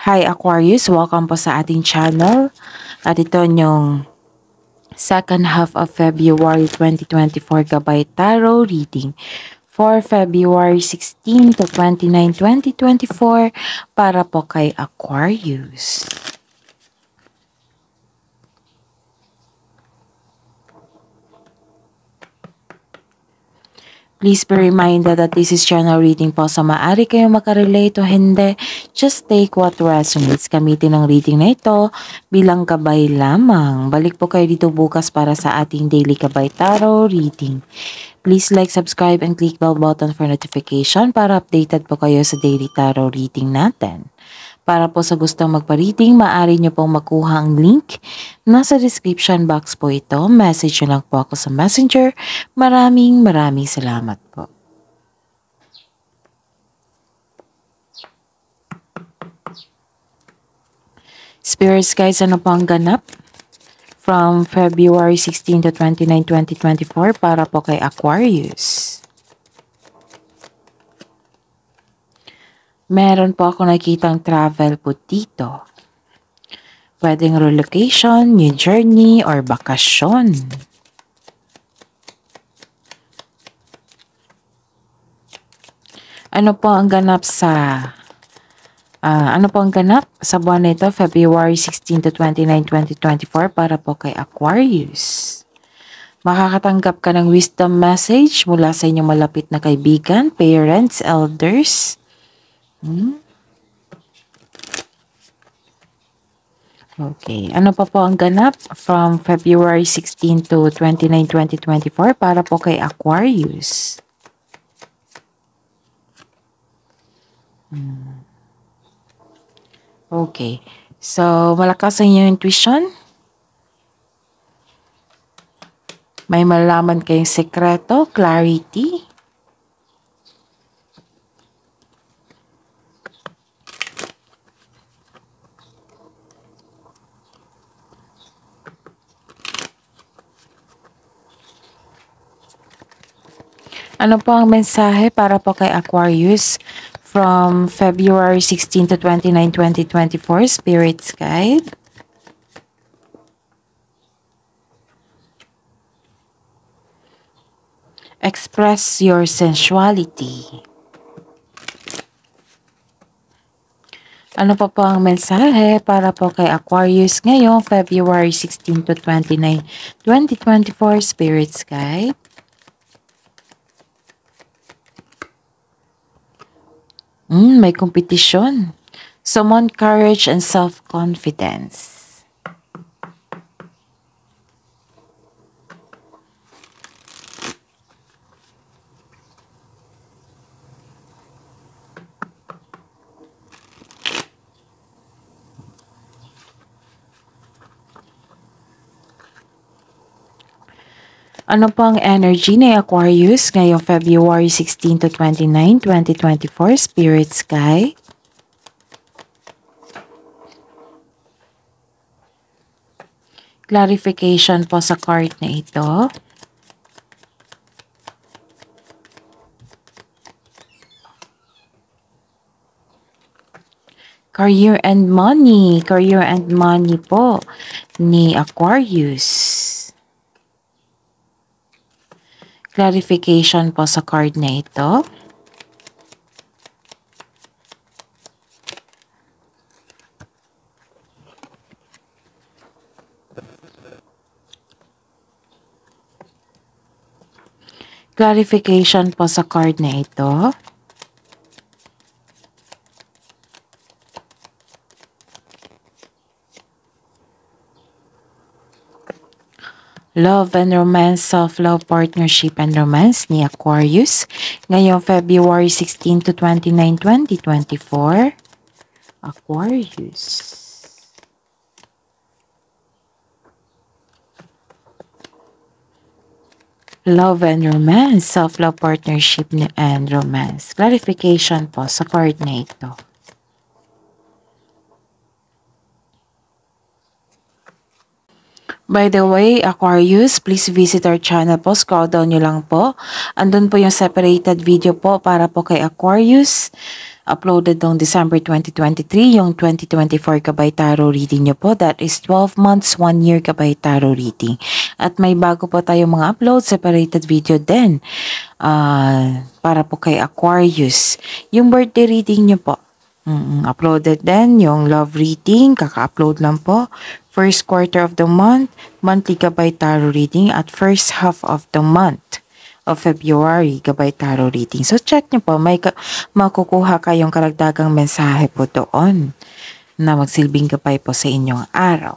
Hi Aquarius, welcome po sa ating channel. At ito yung second half of February 2024 Gabay Tarot reading for February 16 to 29, 2024 para po kay Aquarius. Please be reminded that this is channel reading po, sa maaari kayong makarelate o hindi. Just take what resonates. Gamitin ang reading na ito bilang gabay lamang. Balik po kayo dito bukas para sa ating daily Gabay Tarot reading. Please like, subscribe, and click bell button for notification para updated po kayo sa daily tarot reading natin. Para po sa gustong magpa-reading, maaari nyo pong makuha ang link. Nasa description box po ito. Message nyo lang po ako sa messenger. Maraming salamat po. Spirits guys, ano po ang ganap from February 16 to 29, 2024 para po kay Aquarius? Meron po ako nakikitang travel po dito. Pwedeng relocation, new journey, or bakasyon. Ano po ang ganap sa buwan nito, February 16 to 29, 2024 para po kay Aquarius? Makakatanggap ka ng wisdom message mula sa inyong malapit na kaibigan, parents, elders. Okay. Ano pa po ang ganap from February 16 to 29, 2024 para po kay Aquarius? Okay. So, malakas ang inyong intuition. May malalaman kayong sekreto, clarity. Ano po ang mensahe para po kay Aquarius from February 16 to 29, 2024, Spirit's Guide? Express your sensuality. Ano pa po ang mensahe para po kay Aquarius ngayong February 16 to 29, 2024, Spirit's Guide? May kompetisyon. Summon courage and self-confidence. Ano po ang energy ni Aquarius ngayong February 16 to 29, 2024, Spirit Sky? Clarification po sa card na ito. Career and money. Career and money po ni Aquarius. Clarification po sa card na ito. Clarification po sa card na ito. Love and romance, self-love, partnership and romance ni Aquarius ngayong February 16 to 29, 2024. Aquarius. Love and romance, self-love, partnership and romance. Clarification po sa card na ito. By the way, Aquarius, please visit our channel po. Scroll down nyo lang po. Andun po yung separated video po para po kay Aquarius. Uploaded noong December 2023, yung 2024 Gabay Tarot reading nyo po. That is 12 months, 1 year Gabay Tarot reading. At may bago po tayong mga upload, separated video din. Para po kay Aquarius. Yung birthday reading nyo po. Uploaded din yung love reading, kaka-upload lang po. First quarter of the month, monthly Gabay Tarot reading at first half of the month of February Gabay Tarot reading. So check nyo po, may makukuha kayong karagdagang mensahe po doon na magsilbing gabay po sa inyong araw.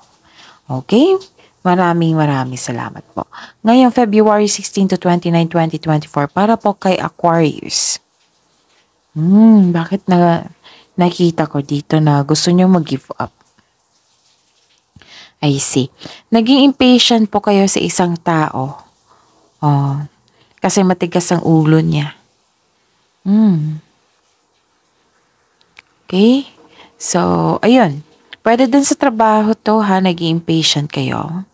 Okay? Maraming salamat po. Ngayong February 16 to 29, 2024 para po kay Aquarius. Bakit nakita ko dito na gusto nyo mag-give up? I see. Naging impatient po kayo sa isang tao. Kasi matigas ang ulo niya. Okay? So, ayun. Pwede din sa trabaho to ha, naging impatient kayo.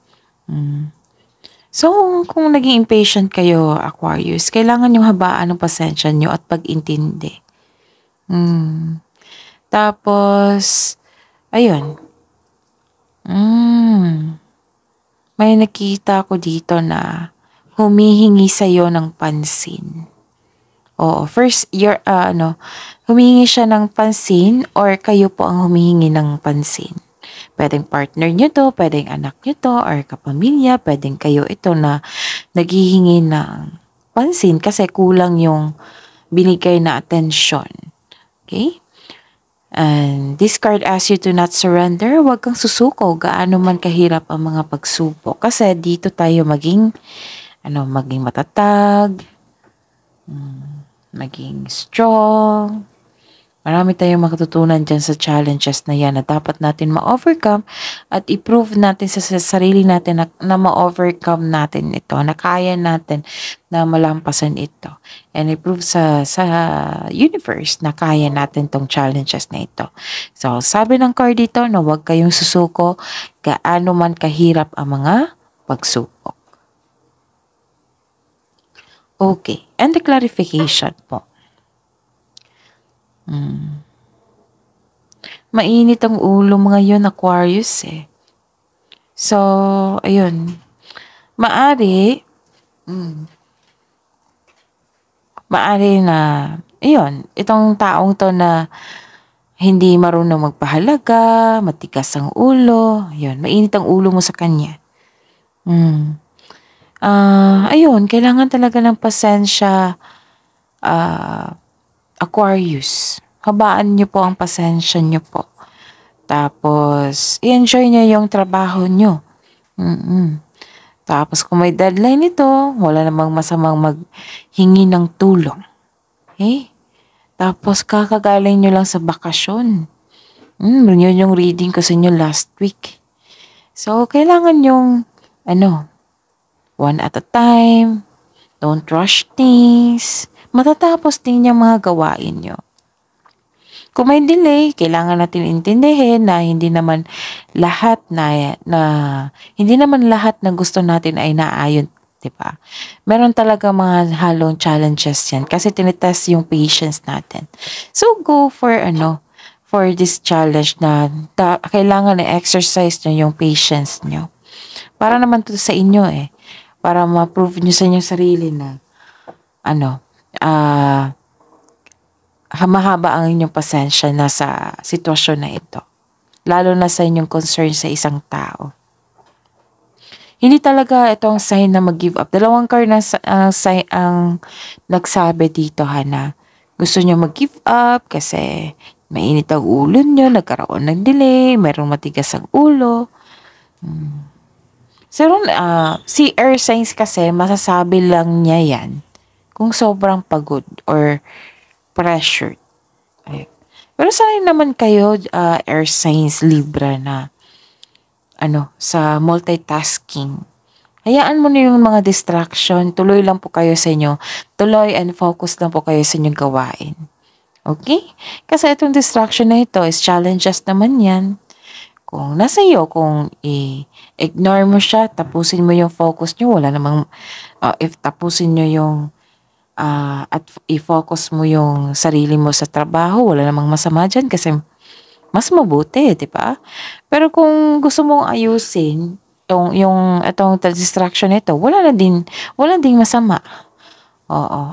So, kung naging impatient kayo, Aquarius, kailangan yung habaan ng pasensya nyo at pag-intindi. Tapos, ayun. May nakita ko dito na humihingi sa'yo ng pansin. Oo, first, humihingi siya ng pansin or kayo po ang humihingi ng pansin. Pwedeng partner nyo to, pwedeng anak nyo to, or kapamilya, pwedeng kayo ito na naghihingi ng pansin kasi kulang yung binigay na atensyon. Okay? And this card asks you to not surrender. Huwag kang susuko, gaano man kahirap ang mga pagsubok. Kasi dito tayo maging matatag, maging strong. Marami tayong makatutunan dyan sa challenges na yan na dapat natin ma-overcome at i-prove natin sa sarili natin na ma-overcome natin ito, na kaya natin na malampasan ito. And i-prove sa universe na kaya natin tong challenges na ito. So, sabi ng card dito na huwag kayong susuko gaano man kahirap ang mga pagsubok. Okay, and the clarification po. Mainit ang ulo mga yun, Aquarius eh. So, ayun. Maari na, ayun, itong taong to na hindi marunong magpahalaga, matigas ang ulo, ayun, mainit ang ulo mo sa kanya. Ayun, kailangan talaga ng pasensya, Aquarius. Habaan nyo po ang pasensya nyo po. Tapos, i-enjoy nyo yung trabaho nyo. Tapos, kung may deadline ito, wala namang masamang maghingi ng tulong. Okay? Tapos, kakagaling nyo lang sa bakasyon. Yun yung reading ko sa inyo last week. So, kailangan yung, one at a time. Don't rush things. Matatapos din yung mga gawain nyo. Kung may delay, kailangan natin intindihin na hindi naman lahat ng gusto natin ay naayon, 'di ba? Meron talaga mga halong challenges 'yan kasi tinitest yung patience natin. So go for this challenge na kailangan na exercise nyo yung patience nyo. Para naman to sa inyo para ma-prove nyo sa inyong sarili na mahaba ang inyong pasensya na sa sitwasyon na ito. Lalo na sa inyong concern sa isang tao. Hindi talaga itong sign na mag-give up. Dalawang card na sign ang nagsabi dito na gusto nyo mag-give up kasi mainit ang ulo nyo, nagkaroon ng delay, mayroong matigas ang ulo. So, si air signs kasi masasabi lang niya yan kung sobrang pagod or pressured. Ayun. Pero sanay naman kayo, air signs Libra na sa multitasking. Hayaan mo na yung mga distraction. Tuloy lang po kayo sa inyo. Tuloy and focus lang po kayo sa inyong gawain. Okay? Kasi itong distraction na ito is challenges naman yan. Kung nasa iyo, kung i-ignore mo siya, tapusin mo yung focus nyo, wala namang, if tapusin nyo yung, at i-focus mo yung sarili mo sa trabaho, wala namang masama dyan kasi mas mabuti, di ba? Pero kung gusto mong ayusin, itong distraction nito, wala ding masama. Oo.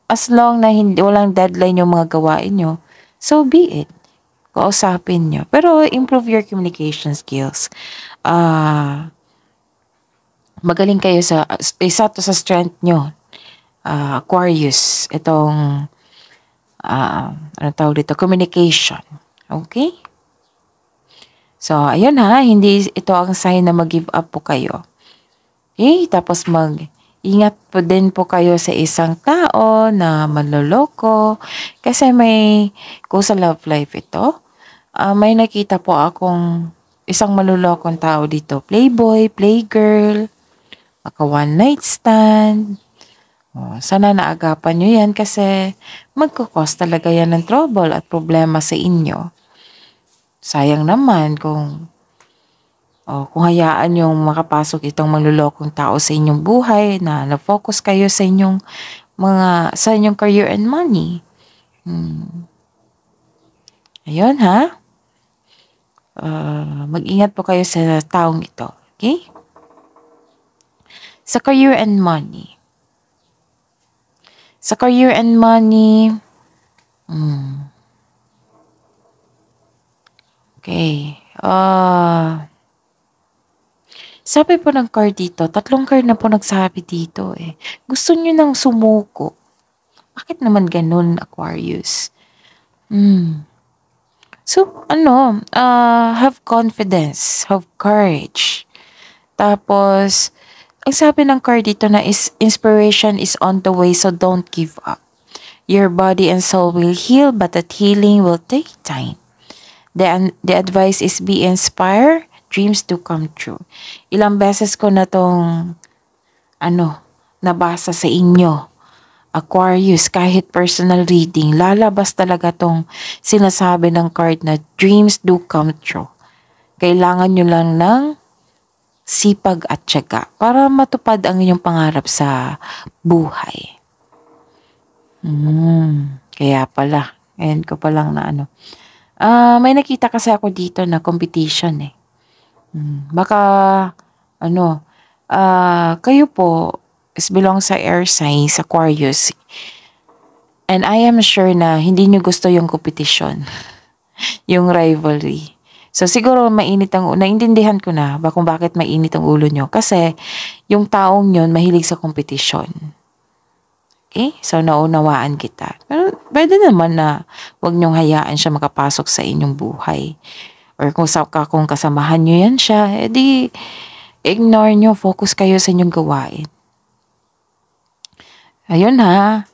As long na hindi, walang deadline yung mga gawain nyo, so be it. Kausapin nyo. Pero improve your communication skills. Magaling kayo isa to sa strength nyo. Aquarius. Itong, ano tawag dito? Communication. Okay? So, ayun ha. Hindi ito ang sign na mag-give up po kayo. Okay? Tapos ingat po din po kayo sa isang tao na manloloko. Kasi kung sa love life ito, may nakita po akong isang malulokong tao dito. Playboy, playgirl, maka one night stand. Sana naagapan nyo yan kasi magkukos talaga yan ng trouble at problema sa inyo. Sayang naman kung hayaan yung makapasok itong manlulokong tao sa inyong buhay na na-focus kayo sa inyong career and money. Ayun ha. Mag-ingat po kayo sa taong ito. Okay? Sa career and money. Sa career and money, okay. Sabi po ng card dito, 3 card na po nagsabi dito eh. Gusto nyo nang sumuko. Bakit naman ganun, Aquarius? So, have confidence, have courage. Tapos, ang sabi ng card dito na inspiration is on the way, so don't give up. Your body and soul will heal, but that healing will take time. The advice is be inspired, dreams do come true. Ilang beses ko na tong, nabasa sa inyo. Aquarius, kahit personal reading, lalabas talaga tong sinasabi ng card na dreams do come true. Kailangan nyo lang ng sipag at tiyaga para matupad ang inyong pangarap sa buhay. Kaya pala, ngayon ko pa lang na may nakita kasi ako dito na competition eh. Baka, kayo po, is belong sa air signs, Aquarius. And I am sure na hindi nyo gusto yung competition. Yung rivalry. So siguro naintindihan ko na kung bakit mainit ang ulo nyo. Kasi yung taong yun mahilig sa competition. Okay? So naunawaan kita. Pero pwede naman na wag nyong hayaan siya makapasok sa inyong buhay. Or kung kasamahan nyo yan siya, edi ignore nyo, focus kayo sa inyong gawain. Ayun ha,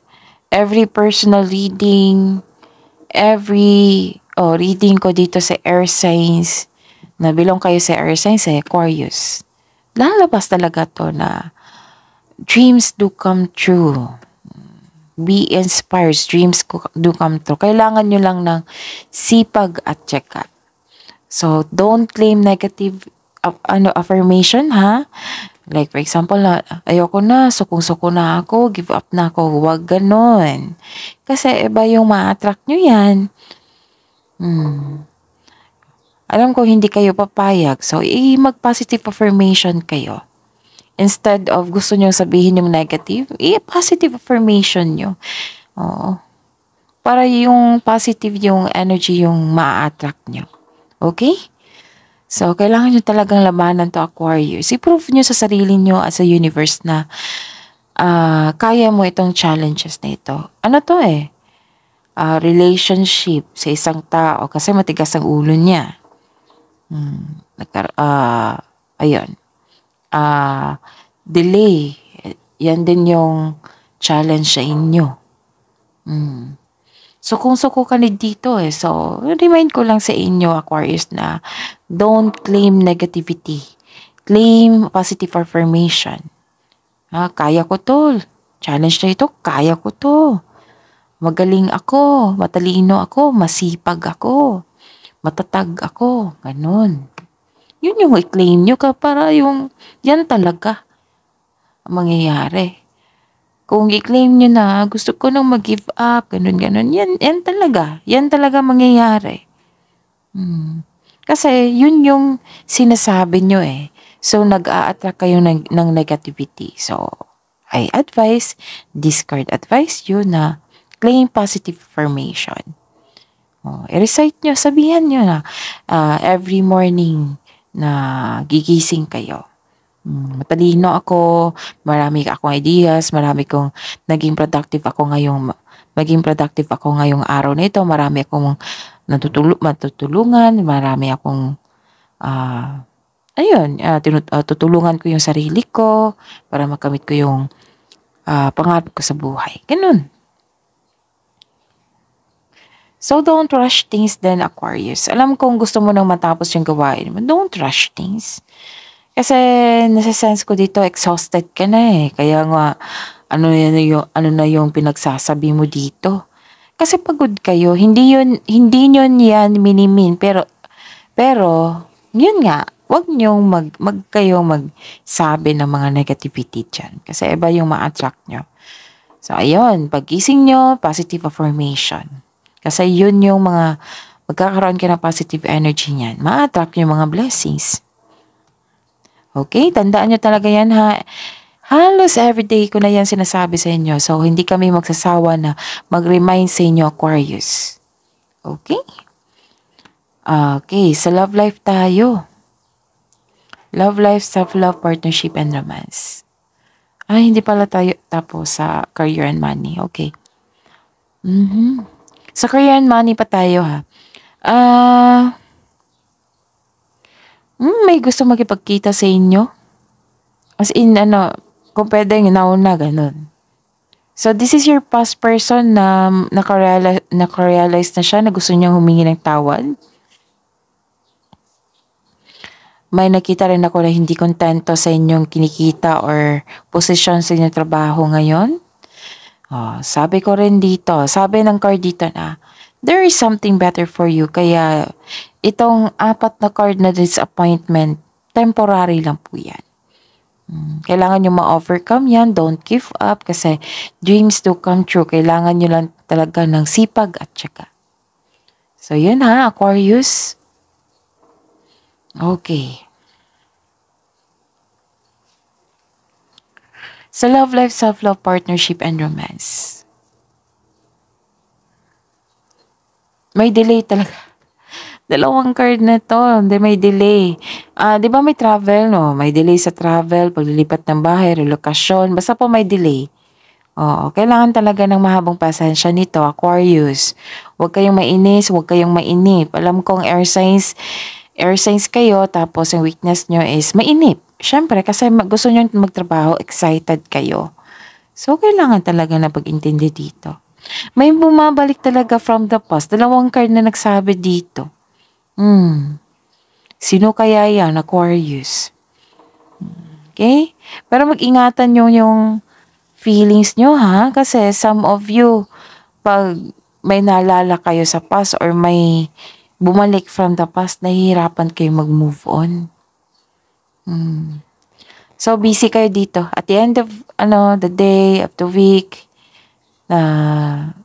every personal reading, reading ko dito sa air signs, na belong kayo sa air signs, Aquarius. Lalabas talaga to na dreams do come true. Be inspired, dreams do come true. Kailangan nyo lang ng sipag at tiyaga. So, don't claim negative affirmation ha. Like for example, ayoko na, sukong-suko na ako, give up na ako, huwag ganon. Kasi iba yung ma-attract nyo yan. Alam ko hindi kayo papayag, so mag-positive affirmation kayo. Instead of gusto nyo sabihin yung negative, positive affirmation nyo. Oo. Para yung positive yung energy yung ma-attract nyo. Okay? So, kailangan nyo talagang labanan to, Aquarius. I-prove nyo sa sarili nyo at sa universe na kaya mo itong challenges na ito. Ano to relationship sa isang tao kasi matigas ang ulo niya. Ayun. Delay. Yan din yung challenge sa inyo. Sukong-suko ka dito So, remind ko lang sa inyo, Aquarius, na don't claim negativity. Claim positive affirmation. Kaya ko to. Challenge na ito, kaya ko to. Magaling ako, matalino ako, masipag ako. matatag ako, ganun. Yun yung i-claim nyo ka para yung yan talaga ang mangyayari. Kung i-claim nyo na gusto ko nang mag-give up, ganun, yan talaga mangyayari. Kasi yun yung sinasabi nyo eh. So nag-a-attract kayo ng negativity. So I advise you na claim positive affirmation. I-recite nyo, sabihan nyo na every morning na gigising kayo. Matalino ako, marami akong ideas, maging productive ako ngayong araw na ito, marami akong matutulungan, marami akong tutulungan ko yung sarili ko para makamit ko yung pangarap ko sa buhay. Ganun. So, don't rush things then, Aquarius. Alam kong gusto mo nang matapos yung gawain mo. Don't rush things. Kasi, nasa-sense ko dito, exhausted ka na eh. Kaya nga, ano na yung pinagsasabi mo dito. Kasi pagod kayo, hindi nyo yan minimin. Pero, yun nga, wag nyong kayong magsabi ng mga negativity dyan. Kasi iba yung ma-attract nyo. So, ayun, pagising nyo, positive affirmation. Kasi yun yung magkakaroon ka ng positive energy niyan. Ma-attract yung mga blessings. Okay? Tandaan nyo talaga yan ha. Halos everyday ko na yan sinasabi sa inyo. So, hindi kami magsasawa na mag-remind sa inyo, Aquarius. Okay? Okay, sa love life tayo. Love life, self-love, partnership, and romance. Hindi pala tayo tapos sa career and money. Okay. Sa career and money pa tayo ha. May gusto makipagkita sa inyo. As in, kung pwedeng nauna, ganun. So, this is your past person na nakarealize na siya na gusto niyang humingi ng tawad. May nakita rin ako na hindi kontento sa inyong kinikita or posisyon sa inyong trabaho ngayon. Sabi ko rin dito, sabi ng card dito na, there is something better for you. Kaya, itong 4 na card na disappointment, temporary lang po yan. Kailangan nyo ma-overcome yan. Don't give up kasi dreams do come true. Kailangan nyo lang talaga ng sipag at syaga. So, yun ha, Aquarius. Okay. Sa love life, self-love, partnership, and romance. May delay talaga. 2 card na to. May delay. Di ba may travel, no? May delay sa travel, paglilipat ng bahay, relokasyon. Basta po may delay. Kailangan talaga ng mahabang pasensya nito, Aquarius. Huwag kayong mainis, huwag kayong mainip. Alam kong air signs kayo, tapos yung weakness nyo is mainip. Siyempre, kasi gusto nyo magtrabaho, excited kayo. So, kailangan talaga na pag-intindi dito. May bumabalik talaga from the past. 2 card na nagsabi dito. Sino kaya yan, Aquarius? Okay? Pero mag-ingatan nyo yung feelings nyo, ha? Kasi some of you, pag may naalala kayo sa past or may bumalik from the past, nahihirapan kayo mag-move on. So, busy kayo dito. At the end of the day, of the week,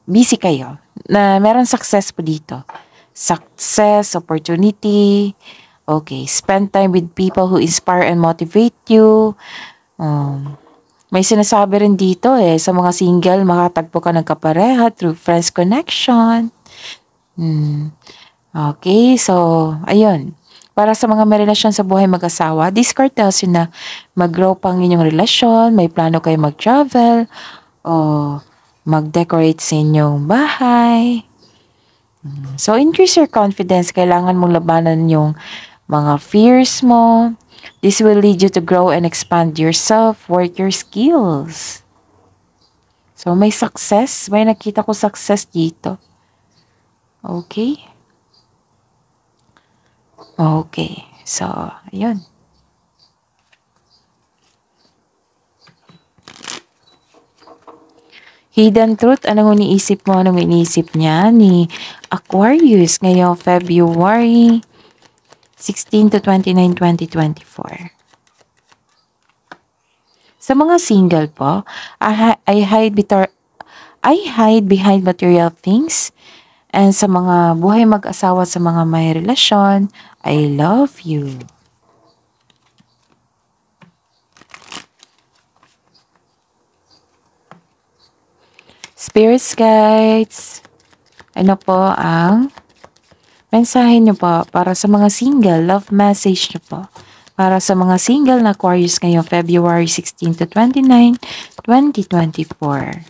busy kayo. Na meron success po dito. Success, opportunity. Okay, spend time with people who inspire and motivate you. May sinasabi rin dito sa mga single, makatagpo ka ng kapareha through friends connection. Okay, so, ayun. Para sa mga may relasyon sa buhay mag-asawa, this card tells you na mag-grow pang inyong relasyon, may plano kayo mag-travel, o mag-decorate sa inyong bahay. So, increase your confidence. Kailangan mong labanan yung mga fears mo. This will lead you to grow and expand yourself, work your skills. So, may success. May nakita ko success dito. Okay? Okay. So, ayun. Hidden truth, anong iniisip mo? Anong iniisip niya ni Aquarius ngayong February 16 to 29, 2024. Sa mga single po, I hide behind material things. And sa mga buhay mag-asawa, sa mga may relasyon, I love you. Spirits guides, ano po ang mensahe niyo po para sa mga single, love message niyo po para sa mga single na Aquarius ngayong February 16 to 29, 2024.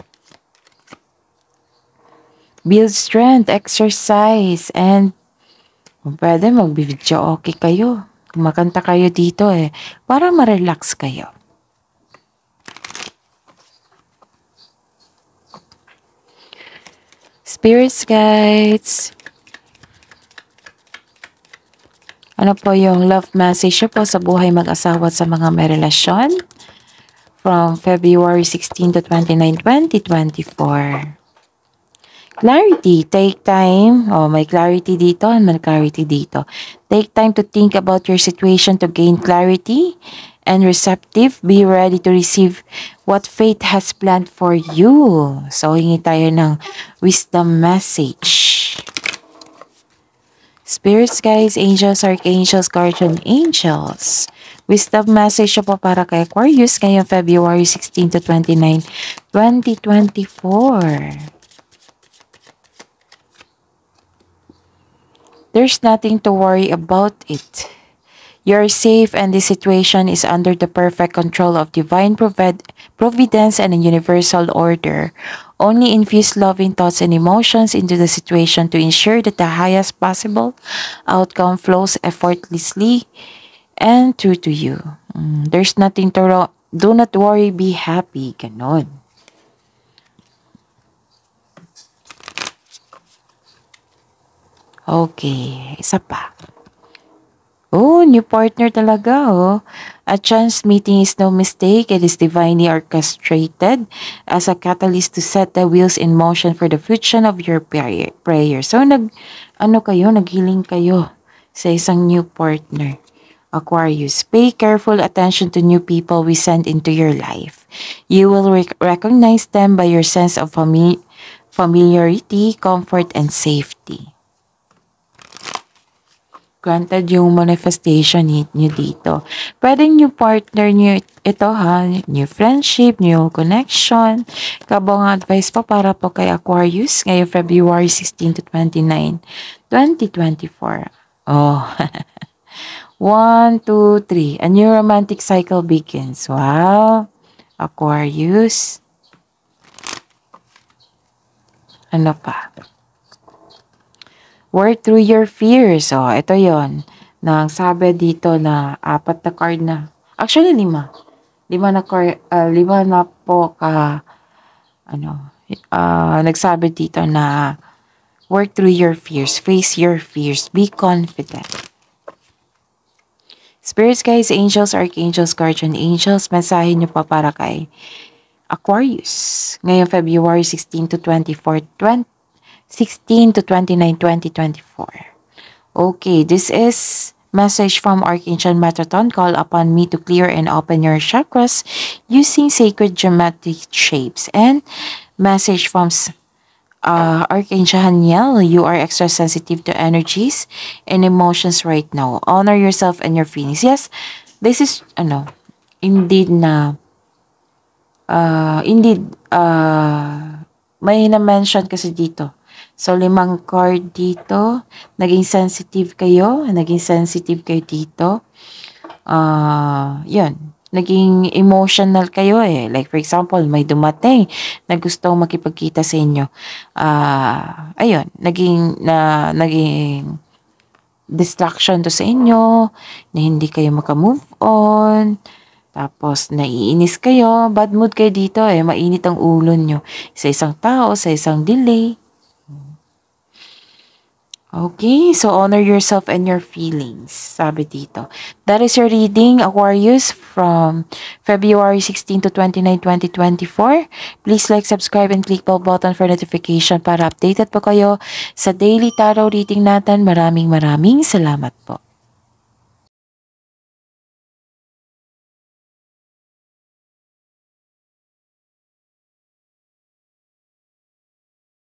Build strength, exercise, and kung pwede mag-video okay kayo. Kumakanta kayo dito para ma-relax kayo. Spirits guides, ano po yung love message po sa buhay mag-asawa at sa mga may relasyon from February 16 to 29, 2024. Clarity, take time. May clarity dito and may clarity dito. Take time to think about your situation to gain clarity and receptive. Be ready to receive what fate has planned for you. So, hingi tayo ng wisdom message. Spirits, guys, angels, archangels, guardian angels. Wisdom message po para kay Aquarius ngayong February 16 to 29, 2024. There's nothing to worry about it. You're safe and the situation is under the perfect control of divine providence and a universal order. Only infuse loving thoughts and emotions into the situation to ensure that the highest possible outcome flows effortlessly and true to you. There's nothing to wrong. Do not worry, be happy. Ganon. Okay, isa pa. New partner talaga, A chance meeting is no mistake. It is divinely orchestrated as a catalyst to set the wheels in motion for the fruition of your prayer. So, naghiling kayo sa isang new partner. Aquarius, pay careful attention to new people we send into your life. You will recognize them by your sense of familiarity, comfort, and safety. Granted yung manifestation nyo dito. Pwedeng new partner nyo ito new friendship, new connection. Kabong advice pa para po kay Aquarius ngayong February 16 to 29, 2024. 1, 2, 3. A new romantic cycle begins. Wow! Aquarius. Ano pa? Work through your fears. Ito yon. Nang sabi dito na 4 na card na. Actually, 5. 5 na card, 5 na po nagsabi dito na work through your fears. Face your fears. Be confident. Spirits, guys, angels, archangels, guardian angels, mensahe nyo pa para kay Aquarius. Ngayong February 16 to 24, 16 to 29, 2024. Okay, this is message from Archangel Metatron. Call upon me to clear and open your chakras using sacred geometric shapes. And message from Archangel Haniel. You are extra sensitive to energies and emotions right now. Honor yourself and your feelings. Yes, this is indeed na may na-mention kasi dito. So, 5 card dito. Naging sensitive kayo dito. Yun. Naging emotional kayo Like, for example, may dumating na gustong makipagkita sa inyo. Ayun. Naging distraction to sa inyo, na hindi kayo makamove on. Tapos, naiinis kayo. Bad mood kayo dito Mainit ang ulo nyo. Sa isang tao, sa isang delay. Okay, so honor yourself and your feelings, sabi dito. That is your reading, Aquarius, from February 16 to 29, 2024. Please like, subscribe, and click bell button for notification para updated po kayo sa daily tarot reading natin. Maraming salamat po.